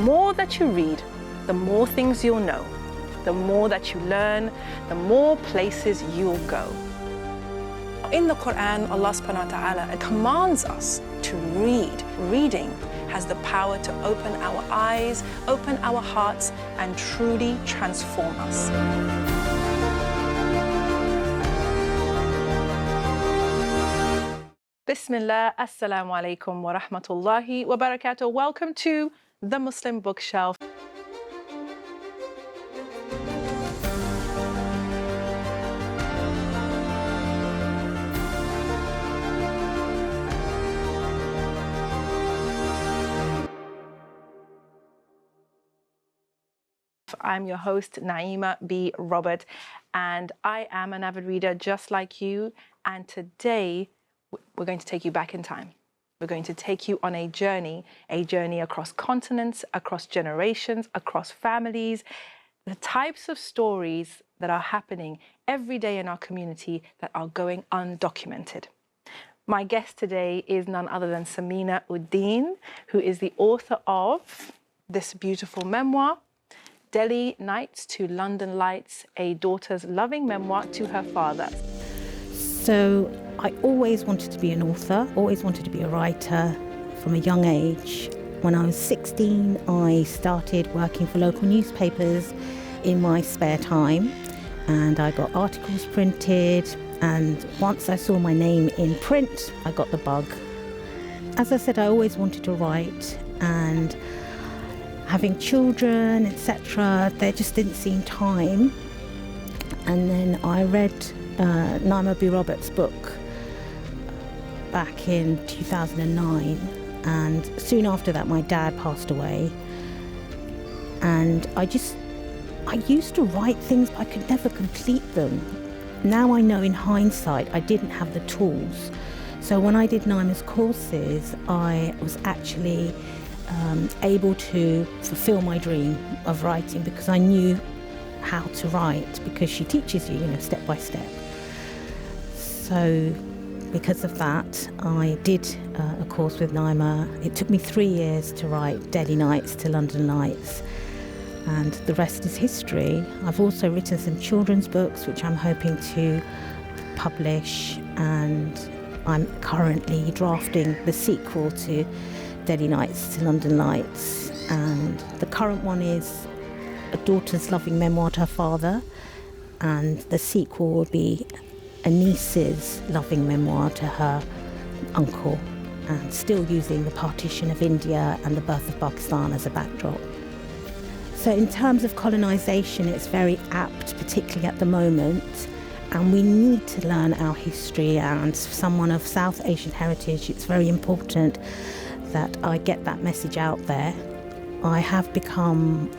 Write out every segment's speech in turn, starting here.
more that you read, the more things you'll know. The more that you learn, the more places you'll go. In the Quran, Allah subhanahu wa ta'ala commands us to read. Reading has the power to open our eyes, open our hearts, and truly transform us. Bismillah, assalamu alaikum wa rahmatullahi wa barakatuh. Welcome to The Muslim Bookshelf. I'm your host, Naima B. Robert, and I am an avid reader just like you. And today, we're going to take you back in time. We're going to take you on a journey across continents, across generations, across families, the types of stories that are happening every day in our community that are going undocumented. My guest today is none other than Samina Uddin, who is the author of this beautiful memoir, Delhi Nights to London Lights, a daughter's loving memoir to her father. So I always wanted to be an author, always wanted to be a writer from a young age. When I was 16, I started working for local newspapers in my spare time, and I got articles printed, and once I saw my name in print, I got the bug. As I said, I always wanted to write, and having children, etc., there just didn't seem time. And then I read Naima B. Roberts' book back in 2009, and soon after that my dad passed away, and I used to write things but I could never complete them. Now I know in hindsight I didn't have the tools. So when I did Naima's courses, I was actually able to fulfill my dream of writing because I knew how to write, because she teaches you, step by step. So because of that, I did a course with Naima. It took me 3 years to write Delhi Nights to London Lights, and the rest is history. I've also written some children's books, which I'm hoping to publish, and I'm currently drafting the sequel to Delhi Nights to London Lights, and the current one is a daughter's loving memoir to her father, and the sequel will be a niece's loving memoir to her uncle, and still using the Partition of India and the birth of Pakistan as a backdrop. So in terms of colonisation, it's very apt, particularly at the moment, and we need to learn our history, and for someone of South Asian heritage, it's very important that I get that message out there. I have become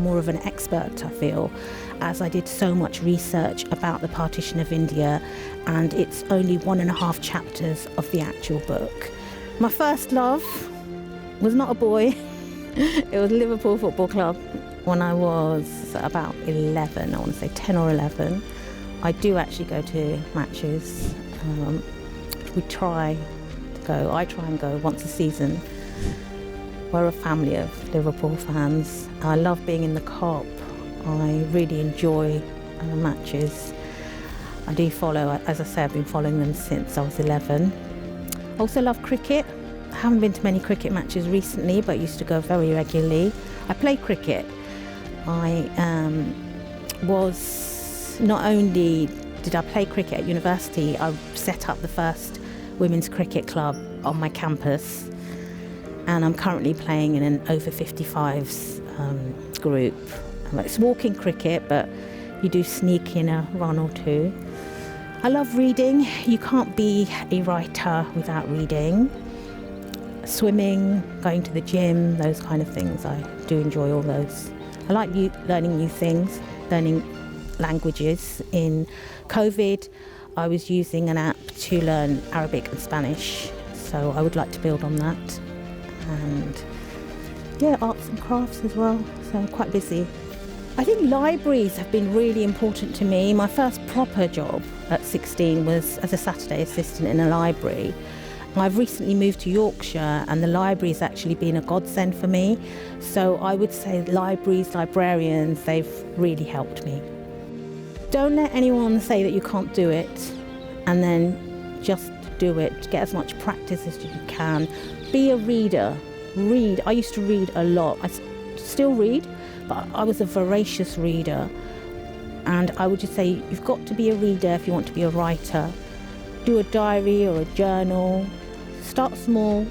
more of an expert, I feel, as I did so much research about the Partition of India, and it's only 1.5 chapters of the actual book. My first love was not a boy, it was Liverpool Football Club. When I was about 11, I want to say 10 or 11, I do actually go to matches. I try and go once a season. We're a family of Liverpool fans. I love being in the Kop. I really enjoy matches. I do follow, as I say, I've been following them since I was 11. I also love cricket. I haven't been to many cricket matches recently, but used to go very regularly. I play cricket. Not only did I play cricket at university, I set up the first women's cricket club on my campus, and I'm currently playing in an over 55s group. It's walking cricket, but you do sneak in a run or two. I love reading. You can't be a writer without reading. Swimming, going to the gym, those kind of things. I do enjoy all those. I like learning new things, learning languages. In COVID, I was using an app to learn Arabic and Spanish, so I would like to build on that. And arts and crafts as well, so I'm quite busy. I think libraries have been really important to me. My first proper job at 16 was as a Saturday assistant in a library, I've recently moved to Yorkshire and the library's actually been a godsend for me. So I would say libraries, librarians, they've really helped me. Don't let anyone say that you can't do it, and then just do it. Get as much practice as you can. Be a reader. Read. I used to read a lot. I still read, but I was a voracious reader. And I would just say you've got to be a reader if you want to be a writer. Do a diary or a journal. Start small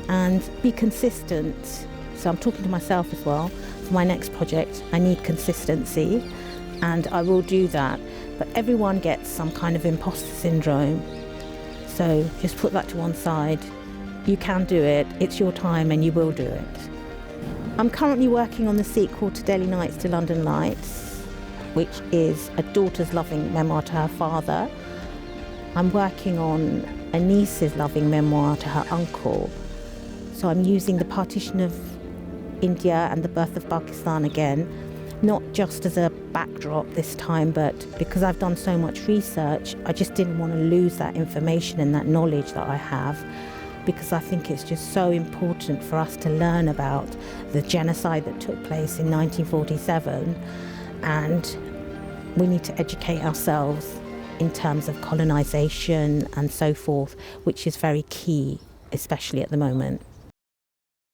and be consistent. So I'm talking to myself as well. For my next project, I need consistency, and I will do that. But everyone gets some kind of imposter syndrome. So just put that to one side. You can do it. It's your time and you will do it. I'm currently working on the sequel to Delhi Nights to London Lights, which is a daughter's loving memoir to her father. I'm working on a niece's loving memoir to her uncle. So I'm using the Partition of India and the birth of Pakistan again, not just as a backdrop this time, but because I've done so much research, I just didn't want to lose that information and that knowledge that I have, because I think it's just so important for us to learn about the genocide that took place in 1947, and we need to educate ourselves in terms of colonisation and so forth, which is very key, especially at the moment.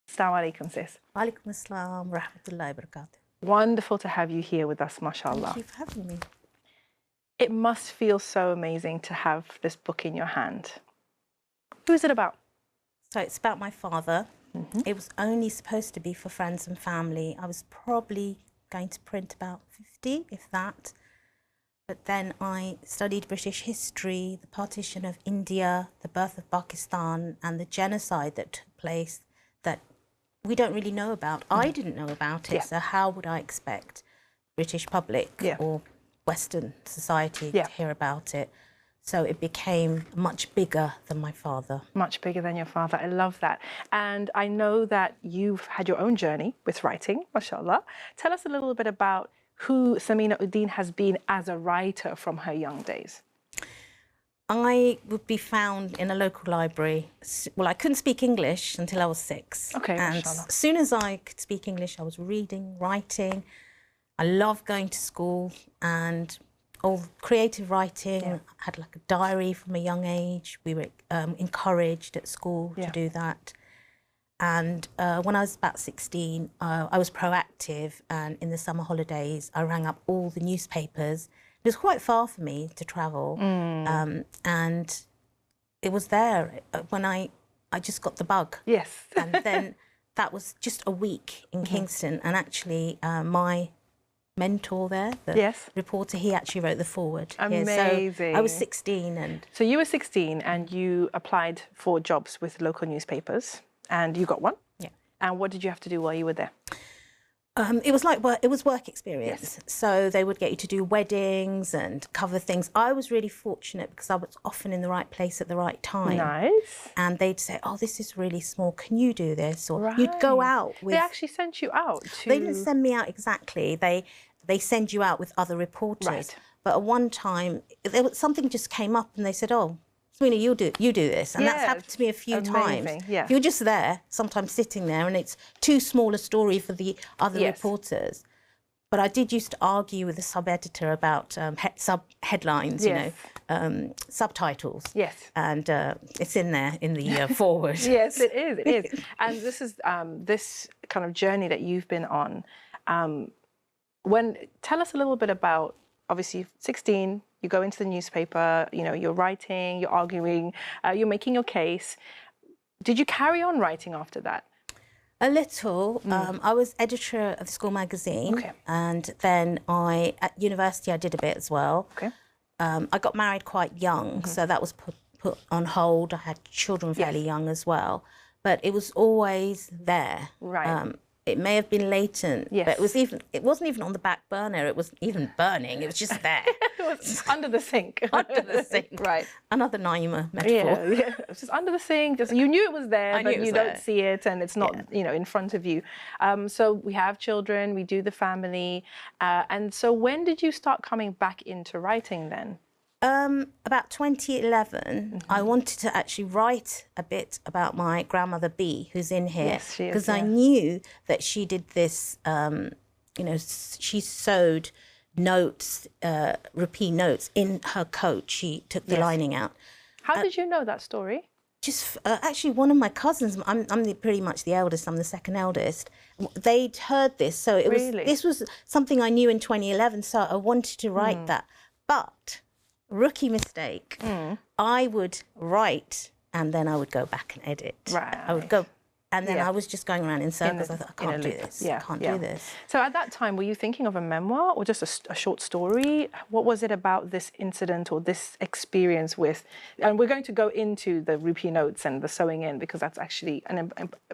Assalamu alaikum, sis. Alaikum assalam wa rahmatullahi wa barakatuh. Wonderful to have you here with us, mashallah. Thank you for having me. It must feel so amazing to have this book in your hand. Who is it about? So it's about my father. It was only supposed to be for friends and family. I was probably going to print about 50, if that. But then I studied British history, the partition of India, the birth of Pakistan, and the genocide that took place that we don't really know about. I didn't know about it, so how would I expect British public or Western society to hear about it? So it became much bigger than my father. Much bigger than your father. I love that. And I know that you've had your own journey with writing, mashallah. Tell us a little bit about who Samina Uddin has been as a writer from her young days. I would be found in a local library. Well, I couldn't speak English until I was 6. Okay, and mashallah. as soon as I could speak English, I was reading, writing. I loved going to school and all creative writing. I had like a diary from a young age. We were encouraged at school to do that. And when I was about 16, I was proactive, and in the summer holidays, I rang up all the newspapers. It was quite far for me to travel, and it was there when I just got the bug. Yes. And then that was just a week in Kingston, and actually my mentor there, the reporter, he actually wrote the foreword. Amazing. So I was 16, and so you were 16 and you applied for jobs with local newspapers. And you got one? Yeah. And what did you have to do while you were there? It was like work, it was work experience. So they would get you to do weddings and cover things. I was really fortunate because I was often in the right place at the right time. Nice. And they'd say, oh, this is really small. Can you do this? Or you'd go out with... They actually sent you out to... They didn't send me out exactly. They send you out with other reporters. Right. But at one time, something just came up and they said, oh, Samina, you do this. And that's happened to me a few times. Yeah. You're just there, sometimes sitting there, and it's too small a story for the other reporters. But I did used to argue with the sub-editor about sub-headlines, you know, subtitles. Yes. And it's in there in the foreword. Yes, it is. It is. And this is this kind of journey that you've been on. Tell us a little bit about, obviously, 16, you go into the newspaper, you know, you're writing, you're arguing, you're making your case. Did you carry on writing after that? A little. I was editor of the school magazine, and then at university I did a bit as well. Okay. I got married quite young, so that was put on hold. I had children fairly young as well, but it was always there. Right. It may have been latent, but it wasn't even on the back burner. It wasn't even burning. It was just there. It was under the sink. Under the sink. Right. Another Naima metaphor. Yeah. It's just under the sink. Just, you knew it was there, but you don't see it, and it's not, you know, in front of you. So we have children. We do the family. And so when did you start coming back into writing then? About 2011, I wanted to actually write a bit about my grandmother B, who's in here, Yes, she is, because I yeah. knew that she did this. You know, she sewed notes, rupee notes in her coat. She took the lining out. How did you know that story? Just actually, one of my cousins. I'm pretty much the eldest. I'm the second eldest. They'd heard this, so it was. Really? This was something I knew in 2011. So I wanted to write that, but rookie mistake. I would write and then I would go back and edit. Right. I would go, and then I was just going around in circles. I thought, I can't do loop. this. Yeah, I can't do this. So at that time, were you thinking of a memoir or just a short story? What was it about this incident or this experience with, and we're going to go into the rupee notes and the sewing in, because that's actually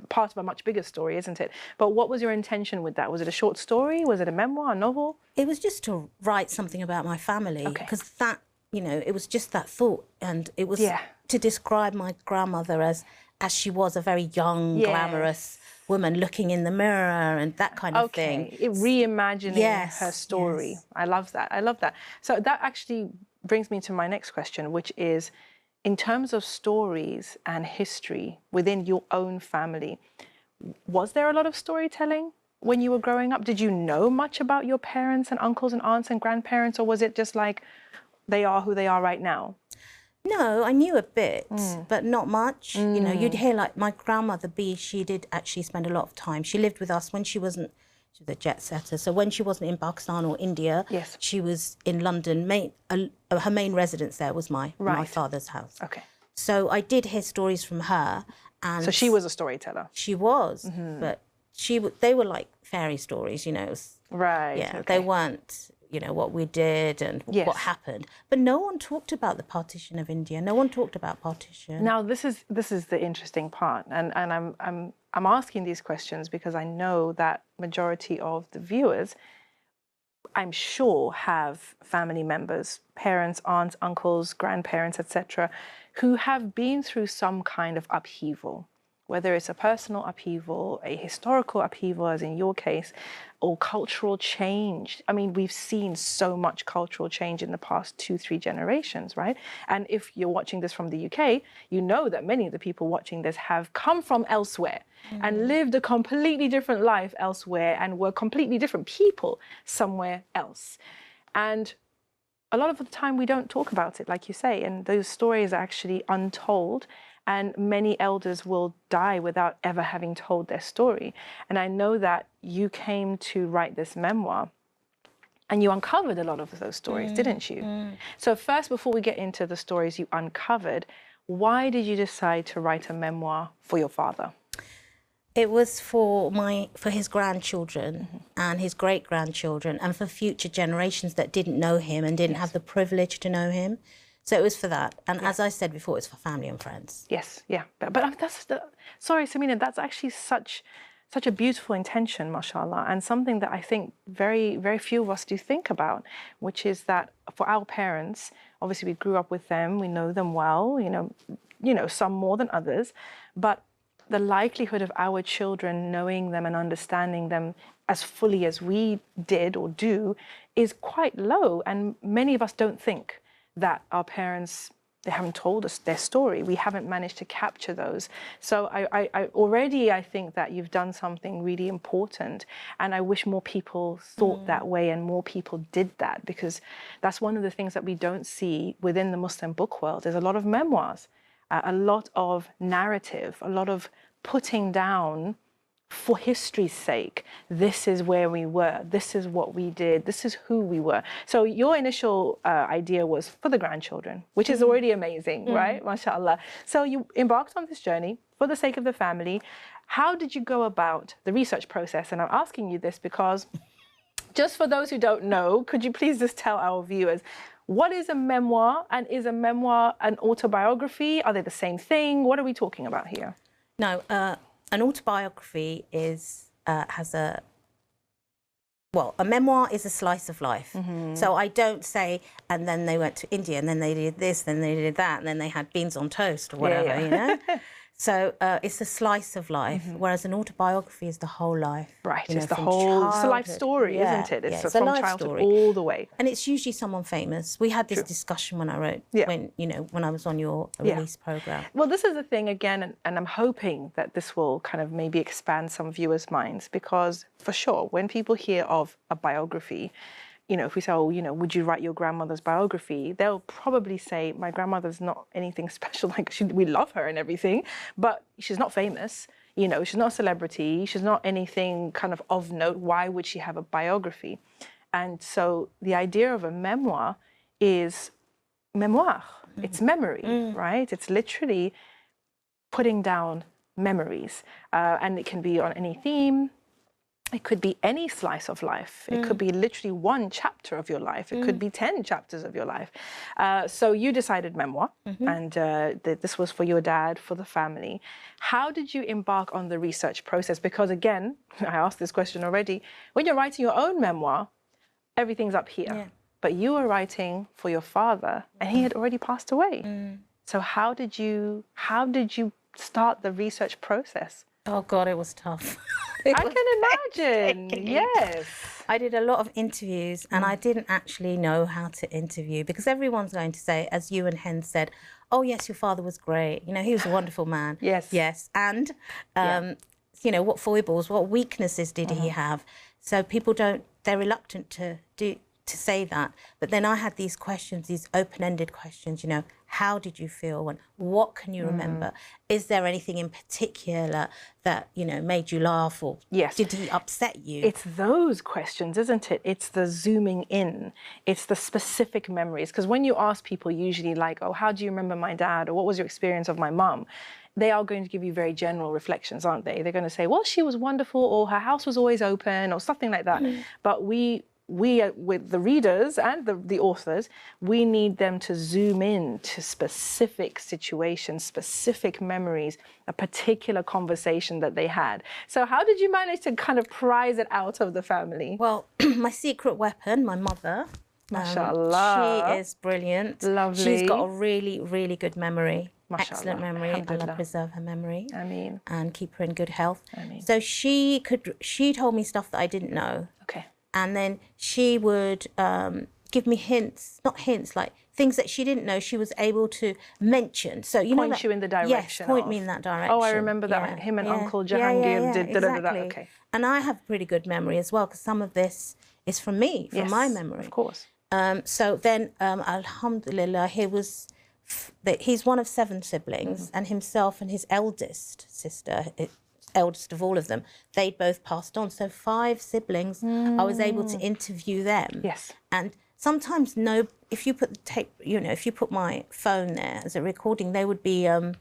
part of a much bigger story, isn't it? But what was your intention with that? Was it a short story? Was it a memoir, a novel? It was just to write something about my family, because that, you know, it was just that thought, and it was to describe my grandmother as she was, a very young, glamorous woman looking in the mirror and that kind of thing. Reimagining her story. Yes. I love that. I love that. So that actually brings me to my next question, which is, in terms of stories and history within your own family, was there a lot of storytelling when you were growing up? Did you know much about your parents and uncles and aunts and grandparents, or was it just like they are who they are right now? No, I knew a bit, but not much. You know, you'd hear like my grandmother B, she did actually spend a lot of time. She lived with us when she was a jet setter. So when she wasn't in Pakistan or India, she was in London. Her main residence there was my father's house. Okay. So I did hear stories from her. And so she was a storyteller? She was, but they were like fairy stories, you know. Yeah, they weren't, you know, what we did and what happened. But no one talked about the partition of India. No one talked about partition. Now this is the interesting part, and I'm asking these questions because I know that majority of the viewers, I'm sure, have family members, parents, aunts, uncles, grandparents, etc., who have been through some kind of upheaval, whether it's a personal upheaval, a historical upheaval, as in your case, or cultural change. I mean, we've seen so much cultural change in the past 2-3 generations, right? And if you're watching this from the UK, you know that many of the people watching this have come from elsewhere and lived a completely different life elsewhere and were completely different people somewhere else. And a lot of the time we don't talk about it, like you say, and those stories are actually untold. And many elders will die without ever having told their story. And I know that you came to write this memoir and you uncovered a lot of those stories, didn't you? So first, before we get into the stories you uncovered, why did you decide to write a memoir for your father? It was for his grandchildren and his great-grandchildren, and for future generations that didn't know him and didn't have the privilege to know him. So it was for that. And as I said before, it's for family and friends. Yes, yeah. But sorry, Samina, that's actually such a beautiful intention, mashallah, and something that I think very, very few of us do think about, which is that for our parents, obviously we grew up with them, we know them well, you know, some more than others, but the likelihood of our children knowing them and understanding them as fully as we did or do is quite low. And many of us don't think that our parents, they haven't told us their story. We haven't managed to capture those. So I think that you've done something really important. And I wish more people thought that way and more people did that, because that's one of the things that we don't see within the Muslim book world. There's a lot of memoirs, a lot of narrative, a lot of putting down for history's sake, this is where we were, this is what we did, this is who we were. So your initial idea was for the grandchildren, which is already amazing, right? MashaAllah. So you embarked on this journey for the sake of the family. How did you go about the research process? And I'm asking you this because, just for those who don't know, could you please just tell our viewers, what is a memoir, and is a memoir an autobiography? Are they the same thing? What are we talking about here? No, an autobiography a memoir is a slice of life. So I don't say, and then they went to India, and then they did this, then they did that, and then they had beans on toast or whatever, you know? So it's a slice of life, whereas an autobiography is the whole life. Right, You know, it's the from whole, it's a life childhood. story, Yeah, isn't it? yeah, It's a from life childhood story. all the way. And it's usually someone famous. We had this True. discussion when I wrote, Yeah. when I was on your release program. Well, this is the thing again, and I'm hoping that this will kind of maybe expand some viewers' minds, because for sure, when people hear of a biography, you know, if we say, oh, you know, would you write your grandmother's biography? They'll probably say, my grandmother's not anything special. Like, we love her and everything, but she's not famous. You know, she's not a celebrity. She's not anything kind of note. Why would she have a biography? And so the idea of a memoir is memoir. It's memory, right? It's literally putting down memories. And it can be on any theme. It could be any slice of life. It could be literally one chapter of your life. It could be 10 chapters of your life. So you decided memoir, and this was for your dad, for the family. How did you embark on the research process? Because again, I asked this question already, when you're writing your own memoir, everything's up here. Yeah. But you were writing for your father, and he had already passed away. So how did you start the research process? Oh God, it was tough. I can imagine. Yes. I did a lot of interviews, and I didn't actually know how to interview, because everyone's going to say, as you and Hen said, oh yes, your father was great. You know, he was a wonderful man. Yes. Yes. And, you know, what foibles, what weaknesses did he have? So people they're reluctant to say that. But then I had these questions, these open-ended questions, you know, how did you feel? And what can you remember? Is there anything in particular that, you know, made you laugh, or did he upset you? It's those questions, isn't it? It's the zooming in. It's the specific memories. Because when you ask people usually like, oh, how do you remember my dad? Or what was your experience of my mum? They are going to give you very general reflections, aren't they? They're going to say, well, she was wonderful, or her house was always open, or something like that. But we, with the readers and the authors, we need them to zoom in to specific situations, specific memories, a particular conversation that they had. So how did you manage to kind of prize it out of the family? Well, my secret weapon, my mother. Mashallah. She is brilliant. Lovely. She's got a really, really good memory. Mashallah. Excellent memory. Allah preserve her memory. Ameen. And keep her in good health. Ameen. So she told me stuff that I didn't know. Okay. And then she would give me hints, not hints, like things that she didn't know, she was able to mention. So, you point know, you in the direction. Yes, point me in that direction. Oh, I remember that. Him and Uncle Jahangir did exactly. Okay. And I have pretty good memory as well, because some of this is from me, from my memory. Of course. So then, alhamdulillah, he's one of 7 siblings, and himself and his eldest sister, eldest of all of them, they'd both passed on. So 5 siblings, I was able to interview them. Yes. And sometimes if you put the tape, you know, if you put my phone there as a recording, they would be, you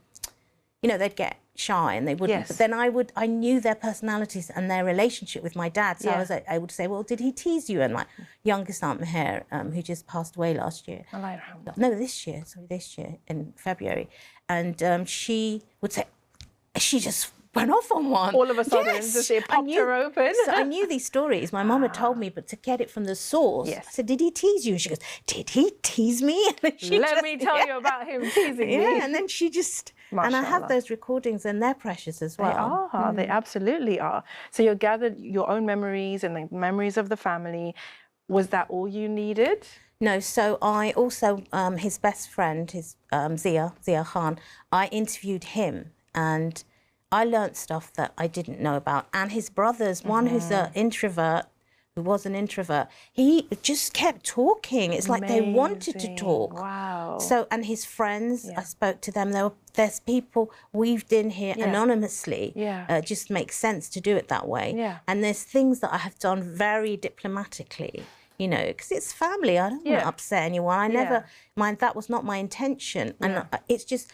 know, they'd get shy and they wouldn't. Yes. But then I knew their personalities and their relationship with my dad. So I was able to say, well, did he tease you? And my youngest Aunt Meher, who just passed away last year. No, this year, in February. And she would say, she just went off on one. All of a sudden, just it popped her open. So I knew these stories. My mum had told me, but to get it from the source, I said, did he tease you? And she goes, did he tease me? And Let me tell you about him teasing me. Yeah, and then she just... And I have those recordings, and they're precious as well. They are. They absolutely are. So you gathered your own memories and the memories of the family. Was that all you needed? No, so I also, his best friend, Zia Khan, I interviewed him, and I learnt stuff that I didn't know about. And his brothers, one who's an introvert, who was an introvert, he just kept talking. It's like they wanted to talk. Wow. So, and his friends, I spoke to them. There's people weaved in here anonymously. Just makes sense to do it that way. And there's things that I have done very diplomatically, you know, because it's family. I don't want to upset anyone. I never, that was not my intention. And it's just,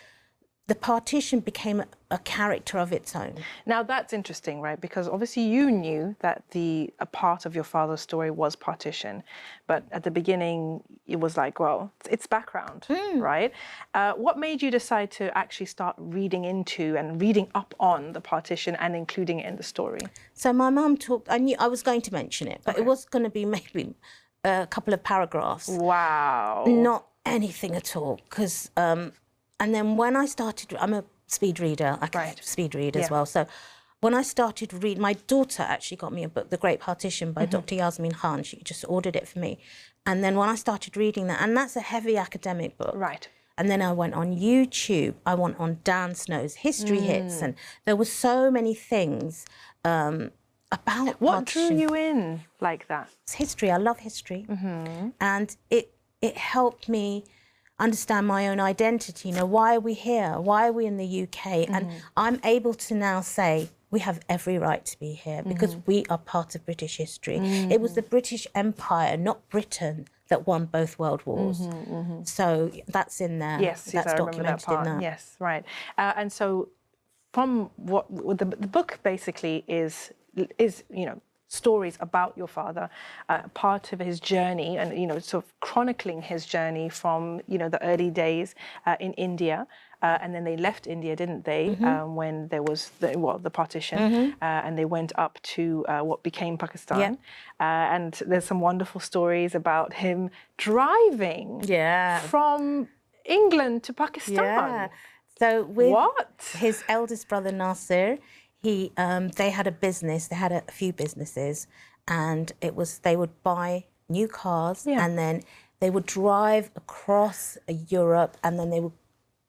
the partition became a character of its own. Now that's interesting, right? Because obviously you knew that a part of your father's story was partition, but at the beginning it was like, well, it's background, right? What made you decide to actually start reading into and reading up on the partition and including it in the story? So my mum talked, I knew I was going to mention it, but it was going to be maybe a couple of paragraphs. Wow. Not anything at all, because... and then when I started, I'm a speed reader. I can speed read as well. So when I started reading, my daughter actually got me a book, The Great Partition by Dr. Yasmin Khan. She just ordered it for me. And then when I started reading that, and that's a heavy academic book. Right. And then I went on YouTube. I went on Dan Snow's History Hits. And there were so many things about What partition. drew you in like that? It's history. I love history. And it helped me understand my own identity. You know, why are we here? Why are we in the UK? And I'm able to now say we have every right to be here because we are part of British history. It was the British Empire, not Britain, that won both world wars. So that's in there. Yes, that's I remember that part. Yes, right. And so from what the book basically is, you know, stories about your father, part of his journey, and you know, sort of chronicling his journey from, you know, the early days in India, and then they left India, didn't they? When there was the partition, and they went up to what became Pakistan. And there's some wonderful stories about him driving from England to Pakistan. So with his eldest brother Nasir, they had a business. They had a few businesses, and it was they would buy new cars, and then they would drive across Europe, and then they would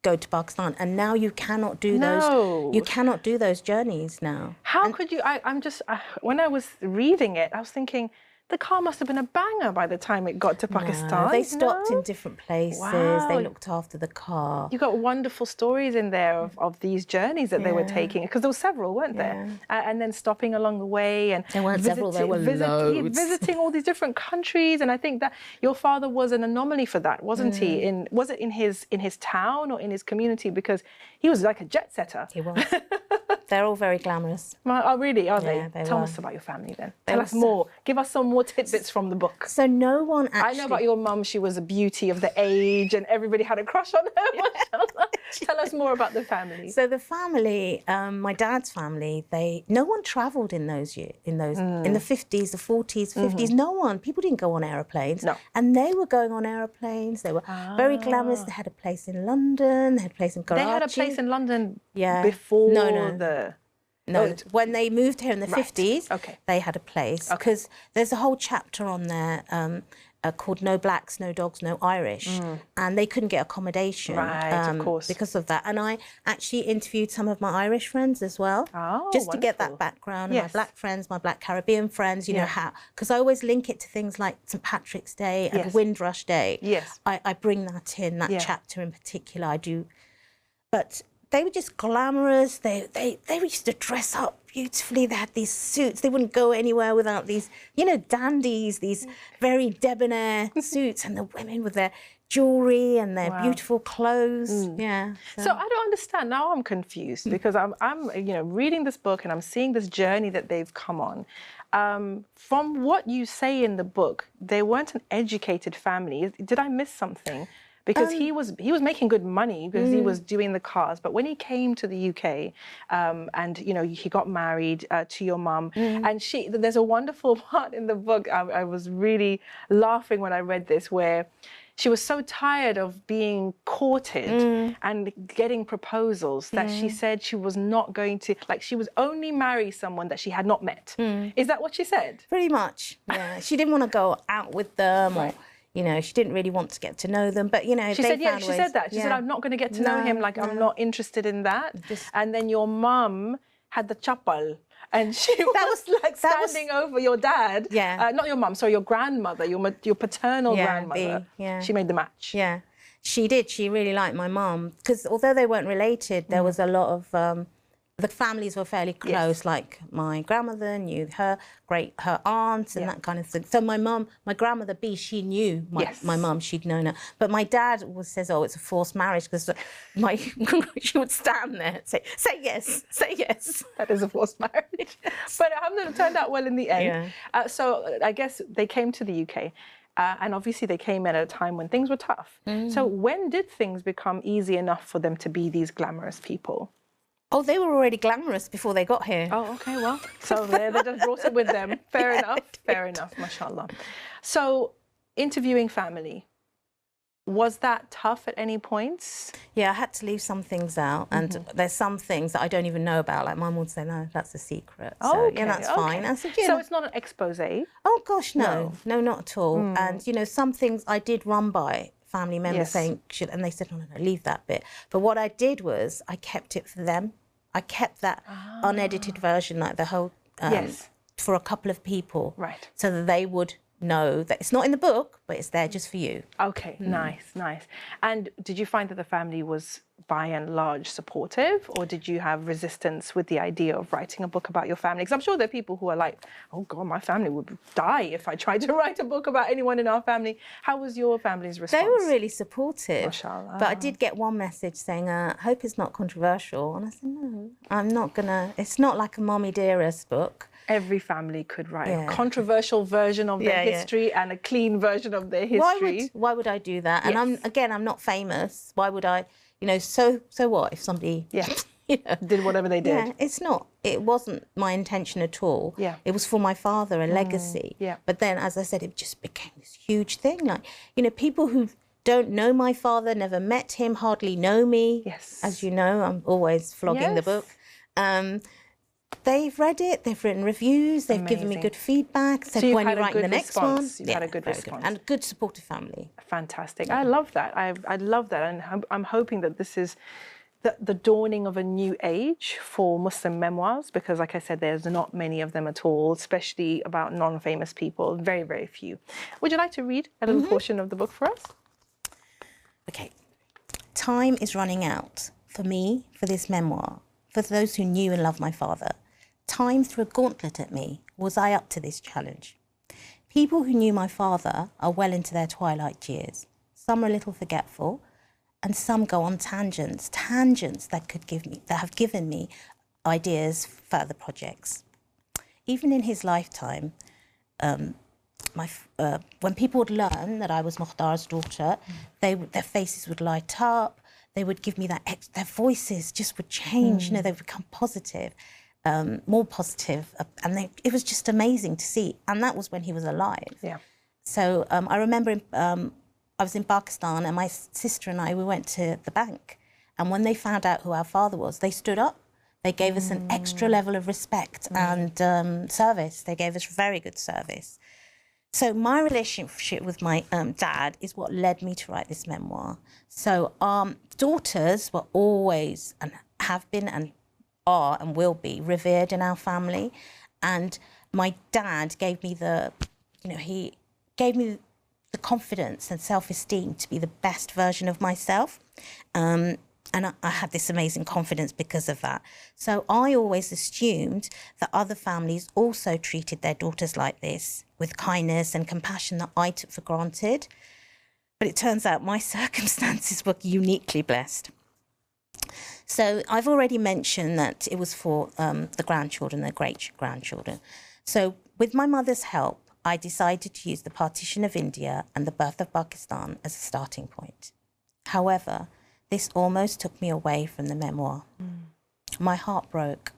go to Pakistan. And now you cannot do those. You cannot do those journeys now. How could you? I'm just when I was reading it, I was thinking, the car must have been a banger by the time it got to Pakistan. No, they stopped in different places. Wow. They looked after the car. You got wonderful stories in there of these journeys that they were taking, because there were several, weren't there? And then stopping along the way, and there weren't several. There were loads. Visiting all these different countries. And I think that your father was an anomaly for that, wasn't he? Was it in his town or in his community? Because he was like a jet setter. He was. They're all very glamorous. Oh, really? Are they? They Tell were. us about your family then. Tell us more. Give us some more tidbits from the book. So no one actually... I know about your mum. She was a beauty of the age and everybody had a crush on her. Tell us more about the family. So the family, my dad's family, no one travelled in those years, in the 50s, the 40s, 50s. No one. People didn't go on aeroplanes. No. And they were going on aeroplanes. They were very glamorous. They had a place in London. They had a place in Karachi. They had a place in London before No, when they moved here in the 50s, they had a place. Because there's a whole chapter on there called No Blacks, No Dogs, No Irish. And they couldn't get accommodation of course. because of that. And I actually interviewed some of my Irish friends as well, just to get that background. And my black friends, my black Caribbean friends, you know, how, because I always link it to things like St. Patrick's Day and Windrush Day. I bring that in, that chapter in particular, I do. But they were just glamorous. They used to dress up beautifully. They had these suits. They wouldn't go anywhere without these, you know, dandies, these very debonair suits, and the women with their jewellery and their beautiful clothes. So I don't understand. Now I'm confused because I'm you know, reading this book and I'm seeing this journey that they've come on. From what you say in the book, they weren't an educated family. Did I miss something? Because he was making good money because he was doing the cars. But when he came to the UK, and you know, he got married to your mum, and there's a wonderful part in the book. I was really laughing when I read this, where she was so tired of being courted and getting proposals that she said she was not going to, like, she was only marry someone that she had not met. Is that what she said? Pretty much. Yeah, she didn't want to go out with them or. You know, she didn't really want to get to know them, but you know, she said that. She said, "I'm not going to get to know him. Like, I'm not interested in that." And then your mum had the chapal, and she was like standing over your dad. Not your mum, sorry, your grandmother, your paternal grandmother. She made the match. Yeah, she did. She really liked my mum because although they weren't related, there was a lot of. The families were fairly close, like my grandmother knew her aunt and that kind of thing. So my grandmother B, she knew my mum, she'd known her. But my dad always says, oh, it's a forced marriage, because she would stand there and say yes, say yes. That is a forced marriage. But it turned out well in the end. So I guess they came to the UK. And obviously they came at a time when things were tough. So when did things become easy enough for them to be these glamorous people? Oh, they were already glamorous before they got here. Oh, okay, well, so they just brought it with them. Fair enough, mashallah. So, interviewing family. Was that tough at any points? Yeah, I had to leave some things out, and there's some things that I don't even know about. Like my mum would say, "No, that's a secret." So Okay, yeah, that's fine. I said, "Yeah." So it's not an expose? Oh gosh, no, not at all. And you know, some things I did run by family members saying, and they said, "No, no, no, leave that bit." But what I did was I kept it for them. I kept that unedited version, like the whole, for a couple of people, Right? So that they would know that it's not in the book, but it's there just for you. Okay, nice. And did you find that the family was by and large supportive, or did you have resistance with the idea of writing a book about your family? Because I'm sure there are people who are like, oh God, my family would die if I tried to write a book about anyone in our family. How was your family's response? They were really supportive. Mashallah. But I did get one message saying, hope it's not controversial. And I said, no, I'm not gonna, it's not like a Mommy Dearest book. Every family could write a controversial version of their history and a clean version of their history. Why would I do that? And I'm not famous. Why would I, you know, so what if somebody you know, did whatever they did? Yeah, it wasn't my intention at all. Yeah. It was for my father, a legacy. Yeah. But then, as I said, it just became this huge thing. Like, you know, people who don't know my father, never met him, hardly know me. Yes. As you know, I'm always flogging the book. They've read it, they've written reviews, they've given me good feedback, said when you're writing the next one. You've had a good response. And a good supportive family. Fantastic. I love that. I love that. And I'm hoping that this is the dawning of a new age for Muslim memoirs, because like I said, there's not many of them at all, especially about non-famous people, very, very few. Would you like to read a little portion of the book for us? Okay. Time is running out for me, for this memoir, for those who knew and loved my father. Time threw a gauntlet at me. Was I up to this challenge? People who knew my father are well into their twilight years. Some are a little forgetful, and some go on tangents that have given me ideas for further projects. Even in his lifetime, when people would learn that I was Mukhtar's daughter, their faces would light up. They would give me their voices just would change. You know, they would become positive. More positive, and it was just amazing to see. And that was when he was alive. Yeah. So I remember I was in Pakistan, and my sister and we went to the bank. And when they found out who our father was, they stood up. They gave us an extra level of respect and service. They gave us very good service. So my relationship with my dad is what led me to write this memoir. So daughters were always and have been and are and will be revered in our family, and my dad gave me he gave me the confidence and self-esteem to be the best version of myself, and I had this amazing confidence because of that. So I always assumed that other families also treated their daughters like this, with kindness and compassion that I took for granted. But it turns out my circumstances were uniquely blessed. So I've already mentioned that it was for the grandchildren, the great-grandchildren. So with my mother's help, I decided to use the Partition of India and the birth of Pakistan as a starting point. However, this almost took me away from the memoir. My heart broke.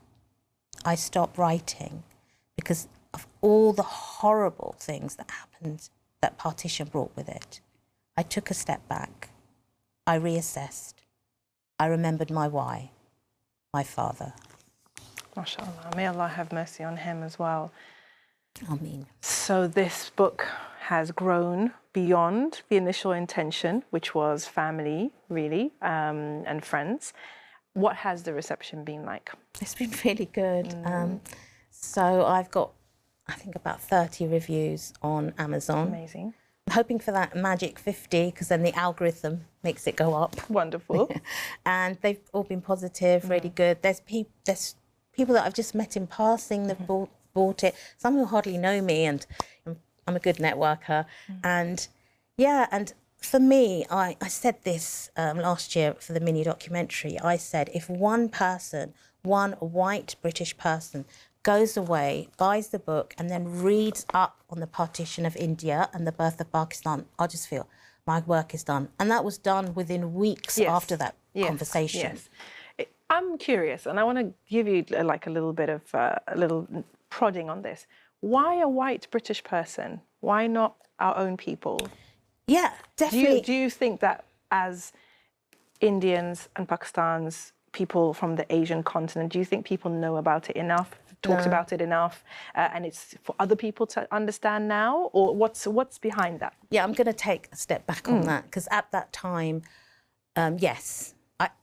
I stopped writing because of all the horrible things that happened that partition brought with it. I took a step back. I reassessed. I remembered my why, my father. MashaAllah. May Allah have mercy on him as well. Ameen. So this book has grown beyond the initial intention, which was family, really, and friends. What has the reception been like? It's been really good. So I've got, I think, about 30 reviews on Amazon. Amazing. I'm hoping for that magic 50, because then the algorithm makes it go up. Wonderful. And they've all been positive, really good. There's people that I've just met in passing that bought it. Some who hardly know me, and I'm a good networker. And yeah, and for me, I said this last year for the mini documentary. I said, if one white British person goes away, buys the book, and then reads up on the Partition of India and the birth of Pakistan, I'll just feel my work is done. And that was done within weeks after that conversation. Yes. I'm curious, and I want to give you like a little bit of a little prodding on this. Why a white British person? Why not our own people? Yeah, definitely. Do you think that as Indians and Pakistanis, people from the Asian continent, do you think people know about it enough, talks about it enough, and it's for other people to understand now? Or what's behind that? Yeah, I'm going to take a step back on that, because at that time, yes,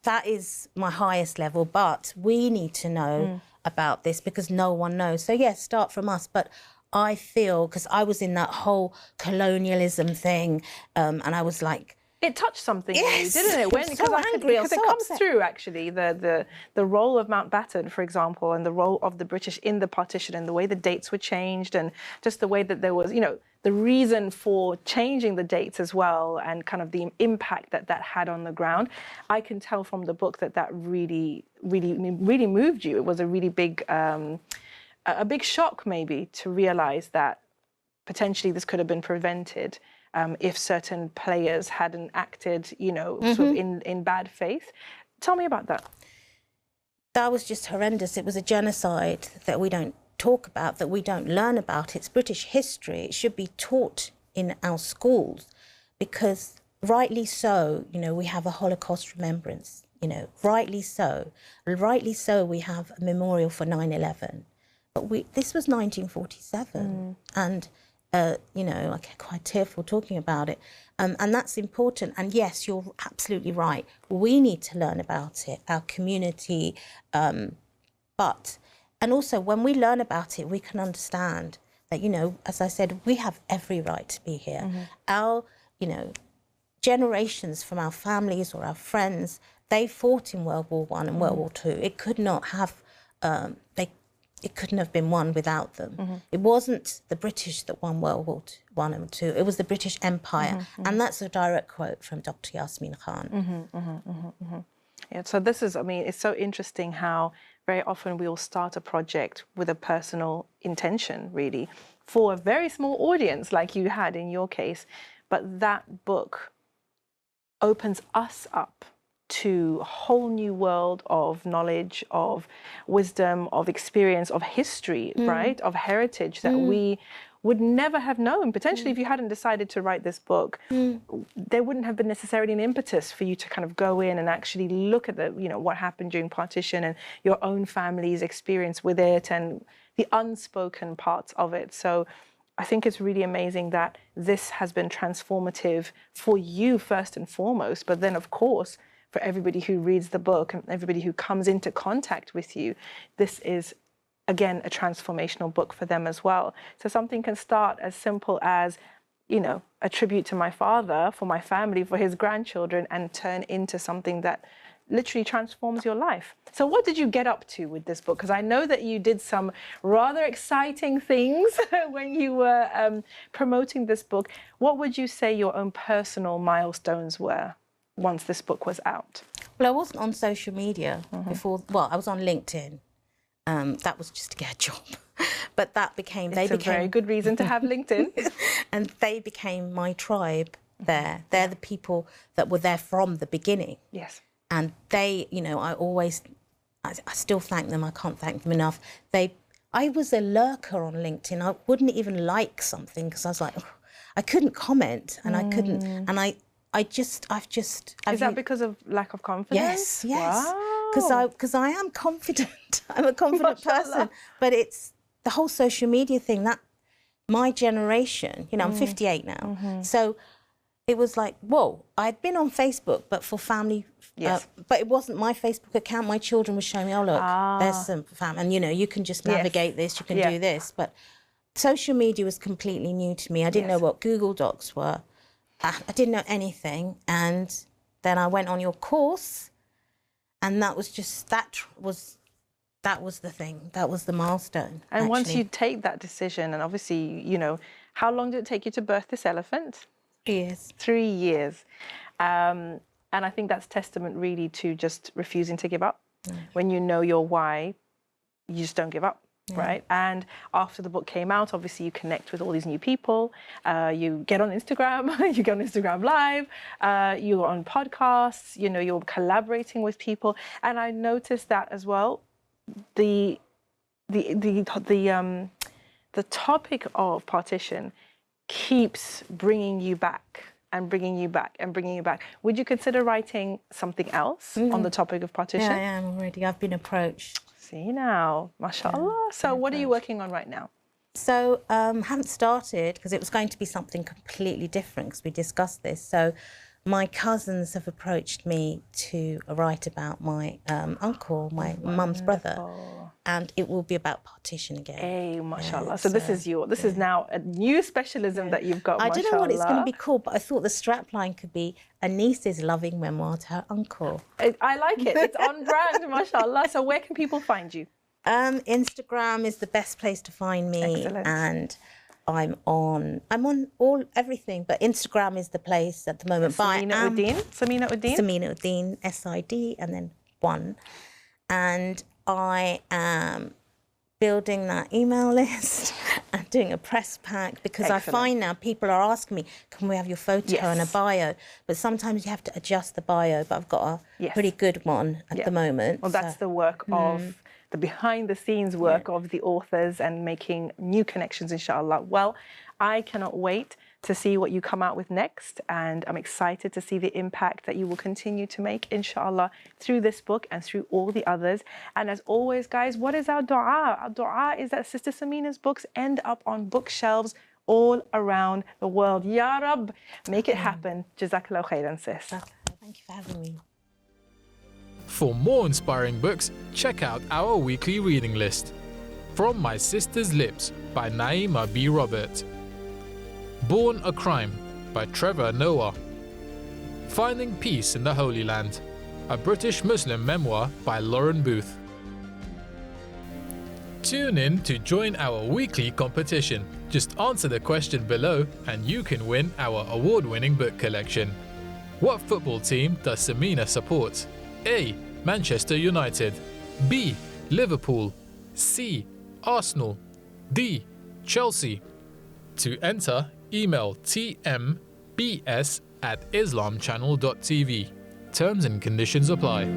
that is my highest level, but we need to know about this because no one knows. So yes, start from us. But I feel, because I was in that whole colonialism thing, and I was like, it touched something in you, yes, didn't it? I'm so angry, Because I'm it so comes upset. through, actually, the role of Mountbatten, for example, and the role of the British in the partition, and the way the dates were changed, and just the way that there was, you know, the reason for changing the dates as well, and kind of the impact that that had on the ground. I can tell from the book that that really, really, really moved you. It was a really big, a big shock maybe to realize that potentially this could have been prevented if certain players hadn't acted, you know, sort of in bad faith. Tell me about that. That was just horrendous. It was a genocide that we don't talk about, that we don't learn about. It's British history. It should be taught in our schools because rightly so, you know, we have a Holocaust remembrance, you know, rightly so. Rightly so, we have a memorial for 9/11. But this was 1947 and you know, I get quite tearful talking about it. And that's important. And yes, you're absolutely right. We need to learn about it, our community. And also when we learn about it, we can understand that, you know, as I said, we have every right to be here. Our, you know, generations from our families or our friends, they fought in World War I and World War II. It could not have, it couldn't have been won without them. It wasn't the British that won World War I and II. It was the British Empire. And that's a direct quote from Dr. Yasmin Khan. Yeah, so this is, I mean, it's so interesting how very often we'll start a project with a personal intention, really, for a very small audience like you had in your case. But that book opens us up to a whole new world of knowledge, of wisdom, of experience, of history, right? Of heritage that we would never have known. Potentially, if you hadn't decided to write this book, there wouldn't have been necessarily an impetus for you to kind of go in and actually look at the, you know, what happened during partition and your own family's experience with it and the unspoken parts of it. So I think it's really amazing that this has been transformative for you first and foremost, but then of course, for everybody who reads the book and everybody who comes into contact with you, this is, again, a transformational book for them as well. So something can start as simple as, you know, a tribute to my father, for my family, for his grandchildren, and turn into something that literally transforms your life. So what did you get up to with this book? Because I know that you did some rather exciting things when you were promoting this book. What would you say your own personal milestones were once this book was out? Well, I wasn't on social media before. Well, I was on LinkedIn. That was just to get a job. But that became... It's a very good reason to have LinkedIn. And they became my tribe there. They're the people that were there from the beginning. Yes. And they, you know, I still thank them. I can't thank them enough. I was a lurker on LinkedIn. I wouldn't even like something because I was like, oh, I couldn't comment and I couldn't. And I've just... Is that because of lack of confidence? Yes, yes. Wow. Because I am confident. I'm a confident person. But it's the whole social media thing, that my generation, you know, I'm 58 now. So it was like, whoa, I'd been on Facebook, but for family, but it wasn't my Facebook account. My children were showing me, oh, look, there's some family. And, you know, you can just navigate this, you can do this. But social media was completely new to me. I didn't know what Google Docs were. I didn't know anything. And then I went on your course, and that was just, that was the thing. That was the milestone. And actually. once you take that decision, and obviously, you know, how long did it take you to birth this elephant? 3 years. 3 years. And I think that's testament really to just refusing to give up. When you know your why, you just don't give up. Right. And after the book came out, obviously you connect with all these new people. You get on Instagram, you get on Instagram Live, you're on podcasts, you know, you're collaborating with people. And I noticed that as well, the topic of partition keeps bringing you back and bringing you back and bringing you back. Would you consider writing something else on the topic of partition? Yeah, I am already. I've been approached. See now, mashallah. So what are you working on right now? So haven't started because it was going to be something completely different because we discussed this. So my cousins have approached me to write about my uncle, my mum's brother, and it will be about partition again. Hey, mashallah. So this is now a new specialism that you've got, I mashallah. don't know what it's going to be called, but I thought the strapline could be a niece's loving memoir to her uncle. I like it. It's on brand, mashallah. So where can people find you? Instagram is the best place to find me. Excellent. And I'm on everything, but Instagram is the place at the moment. Samina Uddin, SID, and then 1. And I am building that email list and doing a press pack because I find now people are asking me, can we have your photo and a bio? But sometimes you have to adjust the bio, but I've got a pretty good one at the moment. Well, that's the work of the behind-the-scenes work of the authors and making new connections, inshallah. Well, I cannot wait to see what you come out with next, and I'm excited to see the impact that you will continue to make, inshallah, through this book and through all the others. And as always, guys, what is our dua? Our dua is that Sister Samina's books end up on bookshelves all around the world. Ya Rab, make it happen. Jazakallah khairan, sis. Thank you for having me. For more inspiring books, check out our weekly reading list. From My Sister's Lips by Naima B. Robert. Born a Crime by Trevor Noah. Finding Peace in the Holy Land, a British Muslim memoir by Lauren Booth. Tune in to join our weekly competition. Just answer the question below and you can win our award-winning book collection. What football team does Samina support? A. Manchester United. B. Liverpool. C. Arsenal. D. Chelsea. To enter, email tmbs@islamchannel.tv. Terms and conditions apply.